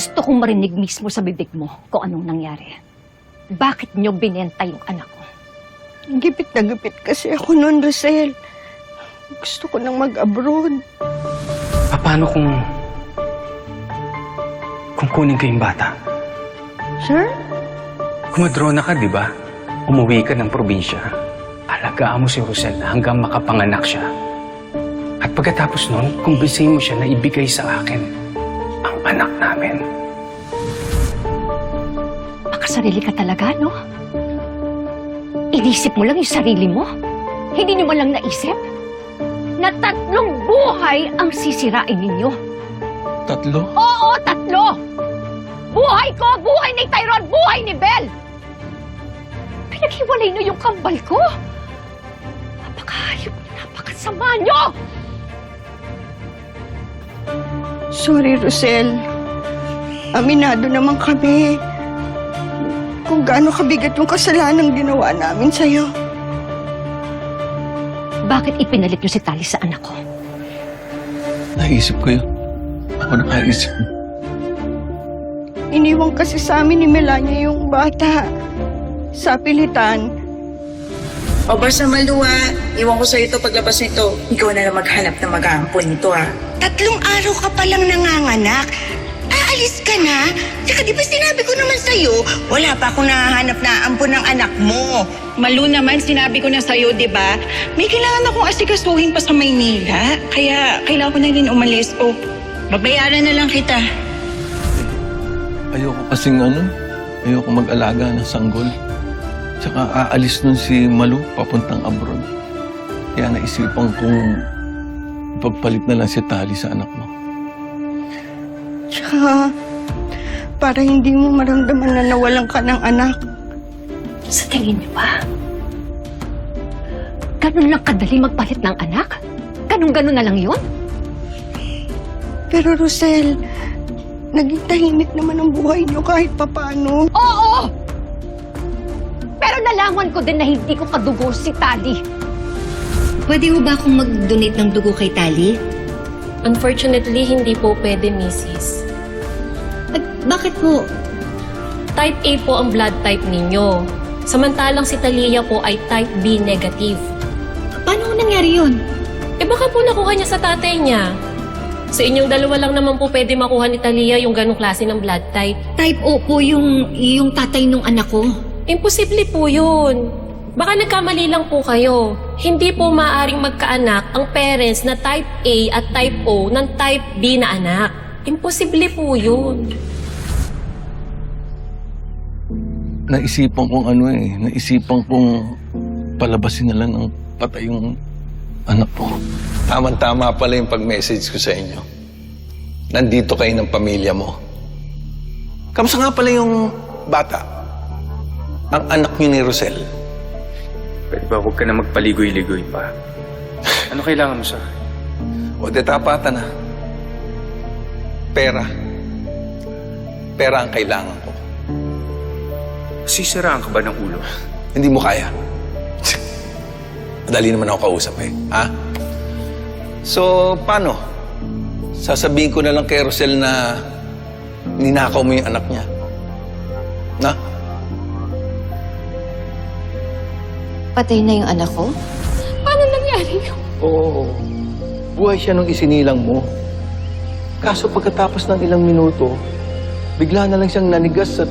Gusto kong marinig mismo sa bibig mo kung anong nangyari. Bakit niyo binenta yung anak ko? Gipit na gipit kasi ako noon, Rosel. Gusto ko nang mag-abroad. Paano kung kunin ko yung bata? Sir? Kumadro na ka, di ba? Umuwi ka ng probinsya. Alagaan mo si Rosel hanggang makapanganak siya. At pagkatapos nun, kumbinsihin mo siya na ibigay sa akin ang anak namin. Makasarili ka talaga, no? Inisip mo lang yung sarili mo? Hindi niyo man lang naisip? Na 3 buhay ang sisirain ninyo. 3? Oo, 3! Buhay ko, buhay ni Tyrone, buhay ni Belle! Pinaghiwalay niyo yung kambal ko! Napakahayop, napakasama niyo! Sorry, Rosel. Aminado naman kami kung gaano kabigat yung kasalanan ginawa namin sa'yo. Bakit ipinalit niyo si Tali sa anak ko? Naisip ko yun. Ako nakaisip. Iniwan kasi sa amin ni Melania yung bata. Sa pilitan. O basta Maluwa, iwan ko sa'yo ito paglabas nito. Ikaw na lang maghanap ng mag-aampon nito, ha? 3 araw ka palang nanganganak. Aalis ka na? Tsaka di ba sinabi ko naman sa'yo, wala pa akong nahahanap na ampon ng anak mo. Malu naman, sinabi ko na sa'yo, di ba? May kailangan akong asikasuhin pa sa Maynila. Kaya kailangan ko na rin umalis. O, babayaran na lang kita. Ayoko kasing ayoko mag-alaga ng sanggol. Tsaka aalis nun si Malu papuntang abroad. Kaya naisipan kong ipagpalit na lang si Tali sa anak mo. Tsaka, para hindi mo maramdaman na nawalan ka ng anak. Sa tingin niyo ba? Ganun lang kadali magpalit ng anak? Ganun-ganun na lang yun? Pero Rosel, naging tahimik naman ang buhay niyo kahit papano. Oo! Pero nalaman ko din na hindi ko kadugo si Tali. Pwede mo ba akong mag-donate ng dugo kay Tali? Unfortunately, hindi po pwede, Mrs. Bakit po? Type A po ang blood type ninyo. Samantalang si Talia po ay type B negative. Paano nangyari yun? Baka po nakuha niya sa tatay niya. Sa inyong dalawa lang naman po pwede makuha ni Talia yung ganong klase ng blood type. Type O po yung tatay nung anak ko. Imposible po yun. Baka nagkamali lang po kayo. Hindi po maaaring magkaanak ang parents na type A at type O ng type B na anak. Imposible po yun. Naisipan kong palabasin na lang ang patay yung anak ko. Tama-tama pala yung pag-message ko sa inyo. Nandito kayo ng pamilya mo. Kamusta nga pala yung bata? Ang anak niyo ni Rosel. Pwede ba huwag ka na magpaligoy-ligoy pa? Ano kailangan mo sa akin? O de tapatan na. Pera. Pera ang kailangan ko. Sisiraan ka ba ng ulo? Hindi mo kaya. Madali naman ako kausap ha? So, paano? Sasabihin ko na lang kay Rosel na ninakaw mo yung anak niya. Na? Patay na yung anak ko? Paano nangyari yun? Oo. Buhay siya nung isinilang mo. Kaso pagkatapos ng ilang minuto, bigla na lang siyang nanigas at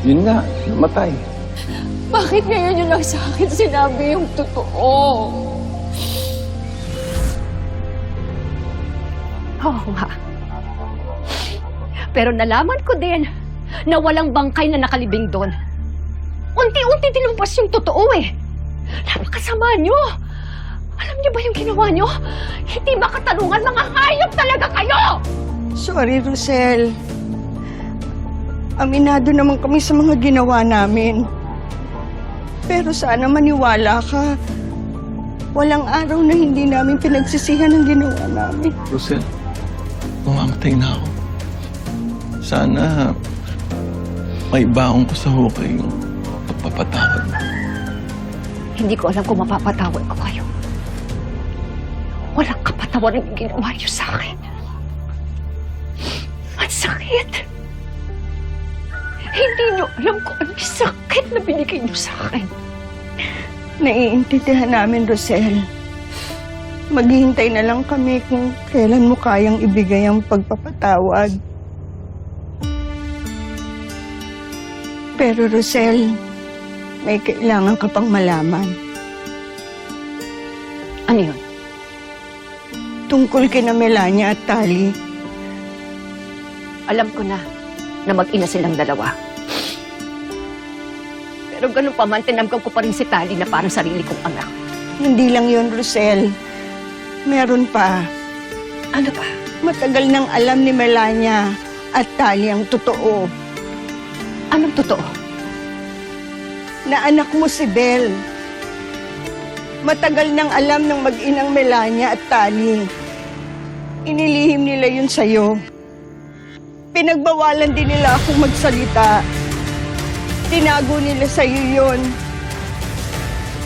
yun nga, namatay. Bakit ngayon yun lang sa akin sinabi yung totoo? Oo nga. Pero nalaman ko din na walang bangkay na nakalibing doon. Unti-unti dinumpas yung totoo eh. Napakasama nyo! Alam niyo ba yung ginawa nyo? Hindi makatanungan, mga hayop talaga kayo! Sorry, Rosel. Aminado naman kami sa mga ginawa namin. Pero sana maniwala ka. Walang araw na hindi namin pinagsisihan ang ginawa namin. Rosel, mamamatay na ako. Sana may baong ko sa hukay yung pagpapatawad. Hindi ko alam kung mapapatawad ko kayo. Walang kapatawaran yung ginawa niyo sa akin. Ang sakit. Bakit? Hindi niyo alam kung anong sakit na binigay niyo sa akin. Naiintindihan namin, Rosel. Maghihintay na lang kami kung kailan mo kayang ibigay ang pagpapatawad. Pero Rosel, may kailangan ka pang malaman. Ano yun? Tungkol kina Melania at Tali. Alam ko na mag-ina silang dalawa. Pero ganun pa man, tinamgam ko pa rin si Tali na parang sarili kong anak. Hindi lang yun, Rosel. Meron pa. Ano ba? Matagal nang alam ni Melania at Tali ang totoo. Anong totoo? Na anak mo si Belle. Matagal nang alam ng mag-inang Melania at Tali. Inilihim nila yun sa'yo. Pinagbawalan din nila akong magsalita. Tinago nila sa'yo yun.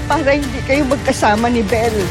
Para hindi kayo magkasama ni Belle.